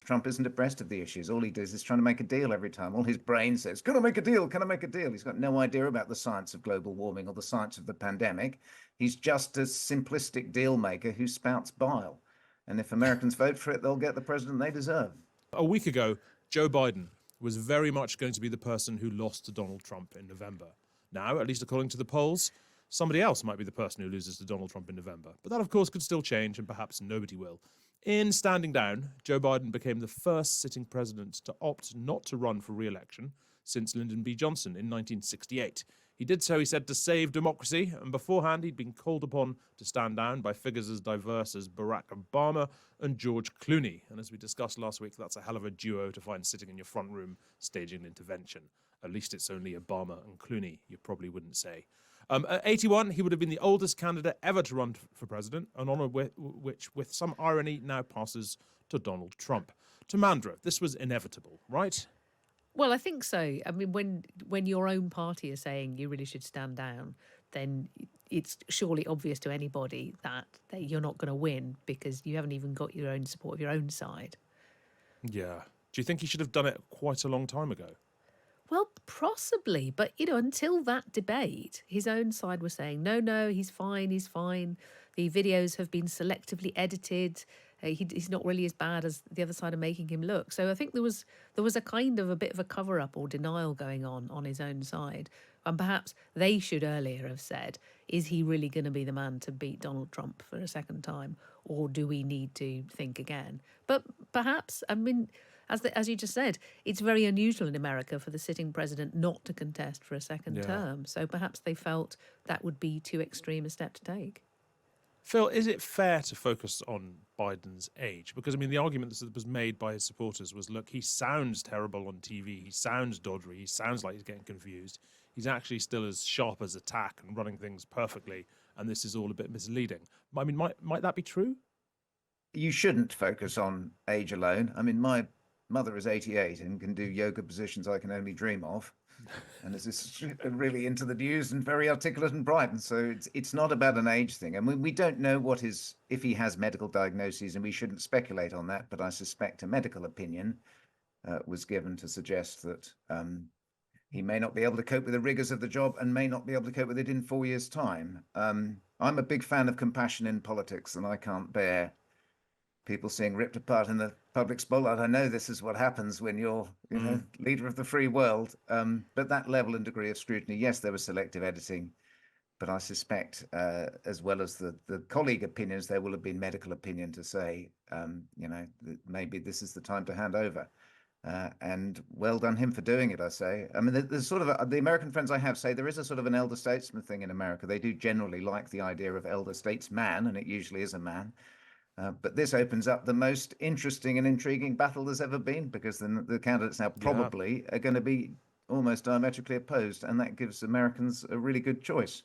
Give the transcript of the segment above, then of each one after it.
Trump isn't abreast of the issues. All he does is trying to make a deal every time. All his brain says, can I make a deal? Can I make a deal? He's got no idea about the science of global warming or the science of the pandemic. He's just a simplistic deal maker who spouts bile. And if Americans vote for it, they'll get the president they deserve. A week ago, Joe Biden was very much going to be the person who lost to Donald Trump in November. Now, at least according to the polls, somebody else might be the person who loses to Donald Trump in November. But that, of course, could still change, and perhaps nobody will. In standing down, Joe Biden became the first sitting president to opt not to run for re-election since Lyndon B. Johnson in 1968. He did so, he said, to save democracy, and beforehand he'd been called upon to stand down by figures as diverse as Barack Obama and George Clooney. And as we discussed last week, that's a hell of a duo to find sitting in your front room staging an intervention. At least it's only Obama and Clooney, you probably wouldn't say. At 81, he would have been the oldest candidate ever to run for president, an honour which, with some irony, now passes to Donald Trump. Timandra, this was inevitable, right? Well, I think so. I mean, when your own party is saying you really should stand down, then it's surely obvious to anybody that you're not going to win because you haven't even got your own support of your own side. Yeah. Do you think he should have done it quite a long time ago? Well, possibly. But, until that debate, his own side was saying, no, he's fine, he's fine. The videos have been selectively edited. He's not really as bad as the other side are making him look. So I think there was a kind of a bit of a cover-up or denial going on his own side. And perhaps they should earlier have said, is he really going to be the man to beat Donald Trump for a second time? Or do we need to think again? But perhaps, I mean, as you just said, it's very unusual in America for the sitting president not to contest for a second term. So perhaps they felt that would be too extreme a step to take. Phil, is it fair to focus on Biden's age? Because, I mean, the argument that was made by his supporters was, look, he sounds terrible on TV. He sounds doddery. He sounds like he's getting confused. He's actually still as sharp as a tack and running things perfectly. And this is all a bit misleading. I mean, might that be true? You shouldn't focus on age alone. I mean, my mother is 88 and can do yoga positions I can only dream of. And is really into the news and very articulate and bright. And so it's not about an age thing. And we don't know if he has medical diagnoses, and we shouldn't speculate on that. But I suspect a medical opinion was given to suggest that he may not be able to cope with the rigors of the job and may not be able to cope with it in 4 years' time. I'm a big fan of compassion in politics, and I can't bear people seeing ripped apart in the public spotlight. I know this is what happens when you're, leader of the free world. But that level and degree of scrutiny, yes, there was selective editing, but I suspect, as well as the colleague opinions, there will have been medical opinion to say, that maybe this is the time to hand over. And well done him for doing it, I say. I mean, there's sort of the American friends I have say there is a sort of an elder statesman thing in America. They do generally like the idea of elder statesman, and it usually is a man. But this opens up the most interesting and intriguing battle there's ever been, because the candidates now probably are going to be almost diametrically opposed, and that gives Americans a really good choice.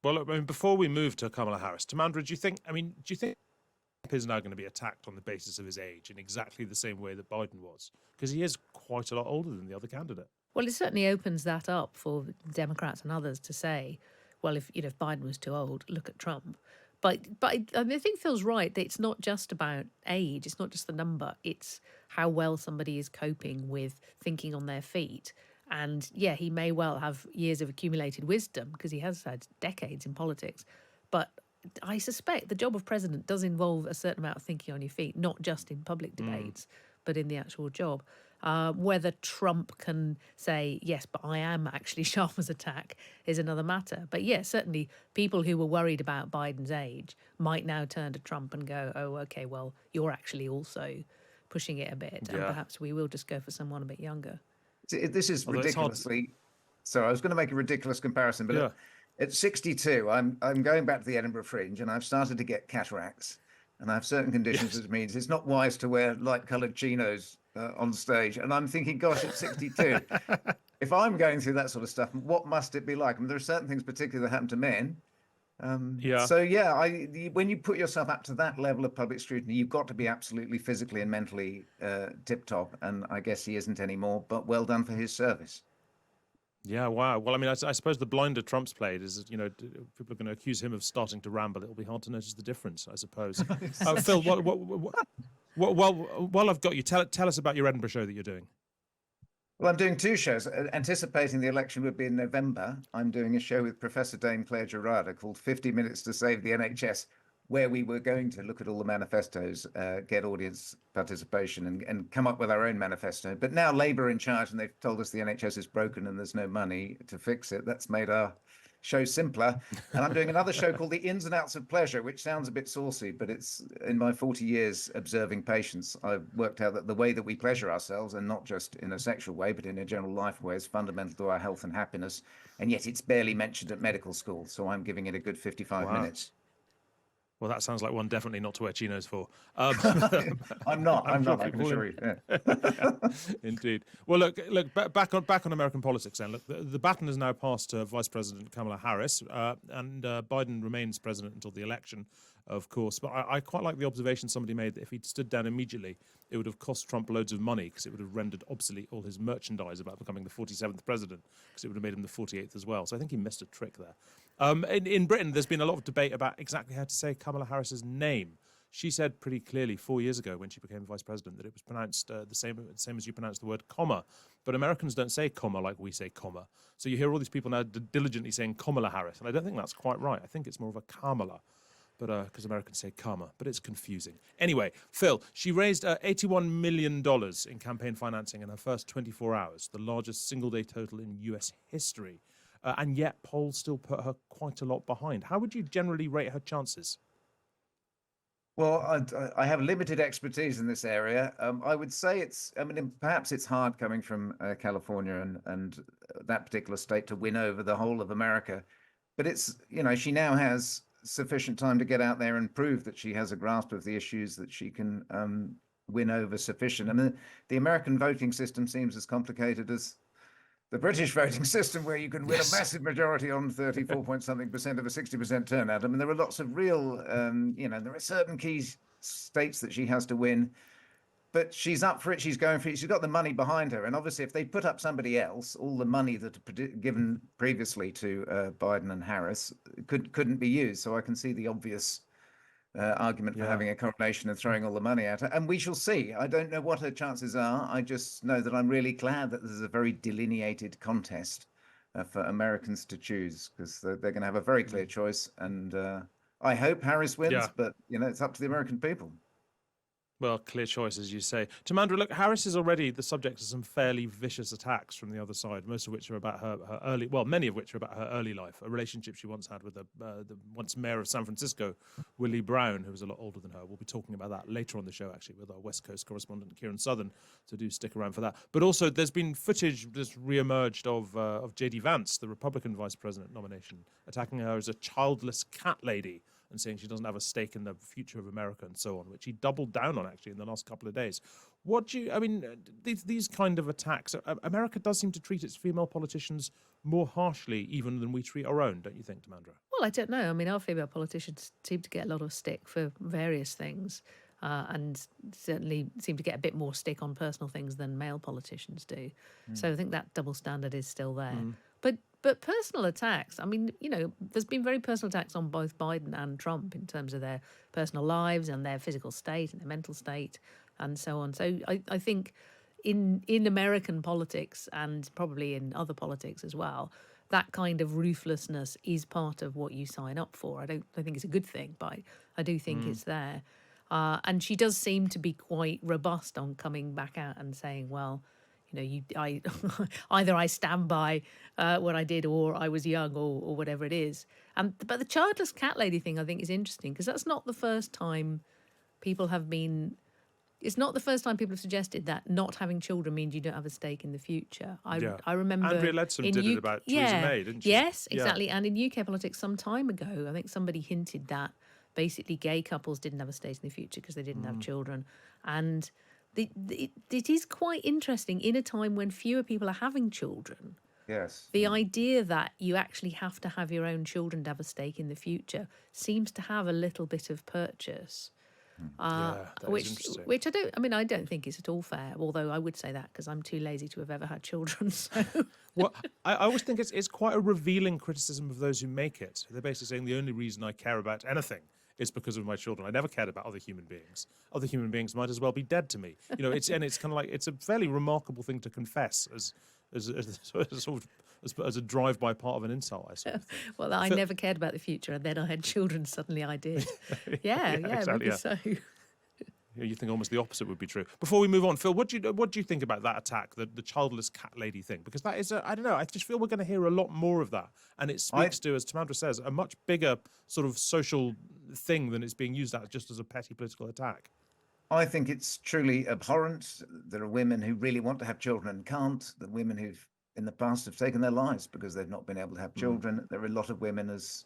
Well, I mean, before we move to Kamala Harris, Timandra, do you think Trump is now going to be attacked on the basis of his age in exactly the same way that Biden was? Because he is quite a lot older than the other candidate. Well, it certainly opens that up for Democrats and others to say, well, if Biden was too old, look at Trump. But I think Phil's right that it's not just about age. It's not just the number. It's how well somebody is coping with thinking on their feet. And yeah, he may well have years of accumulated wisdom because he has had decades in politics. But I suspect the job of president does involve a certain amount of thinking on your feet, not just in public debates, but in the actual job. Whether Trump can say, yes, but I am actually sharp as a tack is another matter. But yes, certainly people who were worried about Biden's age might now turn to Trump and go, oh, okay, well, you're actually also pushing it a bit. And perhaps we will just go for someone a bit younger. This is ridiculously... So I was going to make a ridiculous comparison, but at 62, I'm going back to the Edinburgh Fringe, and I've started to get cataracts. And I have certain conditions, which means it's not wise to wear light-coloured chinos on stage. And I'm thinking, gosh, at 62, if I'm going through that sort of stuff, what must it be like? I mean, there are certain things particularly that happen to men. So, when you put yourself up to that level of public scrutiny, you've got to be absolutely physically and mentally tip-top. And I guess he isn't anymore, but well done for his service. Yeah, wow. Well, I mean, I suppose the blinder Trump's played is, people are going to accuse him of starting to ramble. It'll be hard to notice the difference, I suppose. Phil, while I've got you, tell us about your Edinburgh show that you're doing. Well, I'm doing two shows. Anticipating the election would be in November, I'm doing a show with Professor Dame Claire Gerada called 50 Minutes to Save the NHS, where we were going to look at all the manifestos, get audience participation, and come up with our own manifesto. But now Labour are in charge, and they've told us the NHS is broken and there's no money to fix it. That's made our show simpler. And I'm doing another show called The Ins and Outs of Pleasure, which sounds a bit saucy, but it's in my 40 years observing patients, I've worked out that the way that we pleasure ourselves, and not just in a sexual way, but in a general life way, is fundamental to our health and happiness. And yet it's barely mentioned at medical school. So I'm giving it a good 55 minutes. Well, that sounds like one definitely not to wear chinos for. I'm not. I can people assure you. Yeah. Yeah, indeed. Well, look. Back on American politics. Then, look, the baton is now passed to Vice President Kamala Harris, and Biden remains president until the election, of course. But I quite like the observation somebody made that if he'd stood down immediately, it would have cost Trump loads of money because it would have rendered obsolete all his merchandise about becoming the 47th president, because it would have made him the 48th as well. So I think he missed a trick there. In Britain, there's been a lot of debate about exactly how to say Kamala Harris's name. She said pretty clearly 4 years ago when she became vice president that it was pronounced the same as you pronounce the word comma. But Americans don't say comma like we say comma. So you hear all these people now diligently saying Kamala Harris, and I don't think that's quite right. I think it's more of a Kamala, but because Americans say comma, but it's confusing. Anyway, Phil, she raised $81 million in campaign financing in her first 24 hours, the largest single-day total in US history. And yet polls still put her quite a lot behind. How would you generally rate her chances? Well, I have limited expertise in this area. I would say perhaps it's hard coming from California and that particular state to win over the whole of America. But she now has sufficient time to get out there and prove that she has a grasp of the issues, that she can win over sufficient. I mean, the American voting system seems as complicated as the British voting system, where you can win a massive majority on 34 point something percent of a 60% turnout. I mean, there are lots of real, there are certain key states that she has to win, but she's up for it. She's going for it. She's got the money behind her. And obviously, if they put up somebody else, all the money that given previously to Biden and Harris couldn't be used. So I can see the obvious argument for having a coronation and throwing all the money at her. And we shall see. I don't know what her chances are. I just know that I'm really glad that there's a very delineated contest for Americans to choose, because they're going to have a very clear choice. And I hope Harris wins, but it's up to the American people. Well, clear choice, as you say. Timandra, look, Harris is already the subject of some fairly vicious attacks from the other side, most of which are about her early, well, many of which are about her early life, a relationship she once had with the once mayor of San Francisco, Willie Brown, who was a lot older than her. We'll be talking about that later on the show, actually, with our West Coast correspondent, Kieran Southern, so do stick around for that. But also, there's been footage that's re-emerged of J.D. Vance, the Republican vice president nomination, attacking her as a childless cat lady, and saying she doesn't have a stake in the future of America and so on, which he doubled down on actually in the last couple of days. These kind of attacks, America does seem to treat its female politicians more harshly even than we treat our own, don't you think, Timandra? Well, I don't know. I mean, our female politicians seem to get a lot of stick for various things, and certainly seem to get a bit more stick on personal things than male politicians do. So I think that double standard is still there. But personal attacks, I mean, there's been very personal attacks on both Biden and Trump in terms of their personal lives and their physical state and their mental state and so on. So I think in American politics, and probably in other politics as well, that kind of ruthlessness is part of what you sign up for. I don't think it's a good thing, but I do think it's there. And she does seem to be quite robust on coming back out and saying, well, either I stand by what I did, or I was young, or whatever it is. But the childless cat lady thing, I think, is interesting, because that's not the first time people have been. It's not the first time people have suggested that not having children means you don't have a stake in the future. I remember Andrea Leadsom did it about Theresa May, didn't she? Yes, exactly. And in UK politics some time ago, I think somebody hinted that basically gay couples didn't have a stake in the future because they didn't have children. And it is quite interesting in a time when fewer people are having children. Yes. The idea that you actually have to have your own children to have a stake in the future seems to have a little bit of purchase. Yeah, that is interesting. Which I don't think is at all fair. Although I would say that because I'm too lazy to have ever had children. So Well, I always think it's quite a revealing criticism of those who make it. They're basically saying the only reason I care about anything is because of my children. I never cared about other human beings. Other human beings might as well be dead to me. It's kind of like it's a fairly remarkable thing to confess as a drive-by part of an insult, I sort of think. well, I never cared about the future, and then I had children. Suddenly, I did. Yeah, exactly, maybe yeah. so. You think almost the opposite would be true. Before we move on, Phil, what do you think about that attack, the childless cat lady thing? Because that is, I don't know, I just feel we're going to hear a lot more of that. And it speaks to, as Timandra says, a much bigger sort of social thing than it's being used as just as a petty political attack. I think it's truly abhorrent. There are women who really want to have children and can't. The women who've in the past have taken their lives because they've not been able to have children. There are a lot of women, as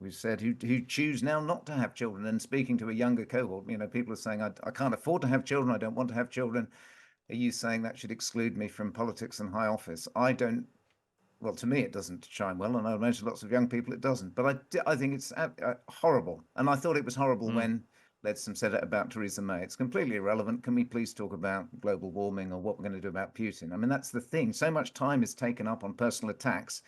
we've said, who choose now not to have children. And speaking to a younger cohort, people are saying, I can't afford to have children. I don't want to have children. Are you saying that should exclude me from politics and high office? I don't. Well, to me, it doesn't chime well, and I imagine lots of young people it doesn't. But I think it's horrible. And I thought it was horrible when Leadsom said it about Theresa May. It's completely irrelevant. Can we please talk about global warming or what we're going to do about Putin? I mean, that's the thing. So much time is taken up on personal attacks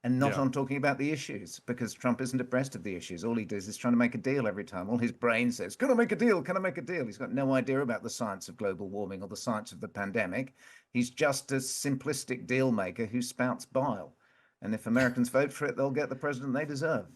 and not on talking about the issues, because Trump isn't abreast of the issues. All he does is trying to make a deal every time. All his brain says, can I make a deal? Can I make a deal? He's got no idea about the science of global warming or the science of the pandemic. He's just a simplistic deal maker who spouts bile. And if Americans vote for it, they'll get the president they deserve.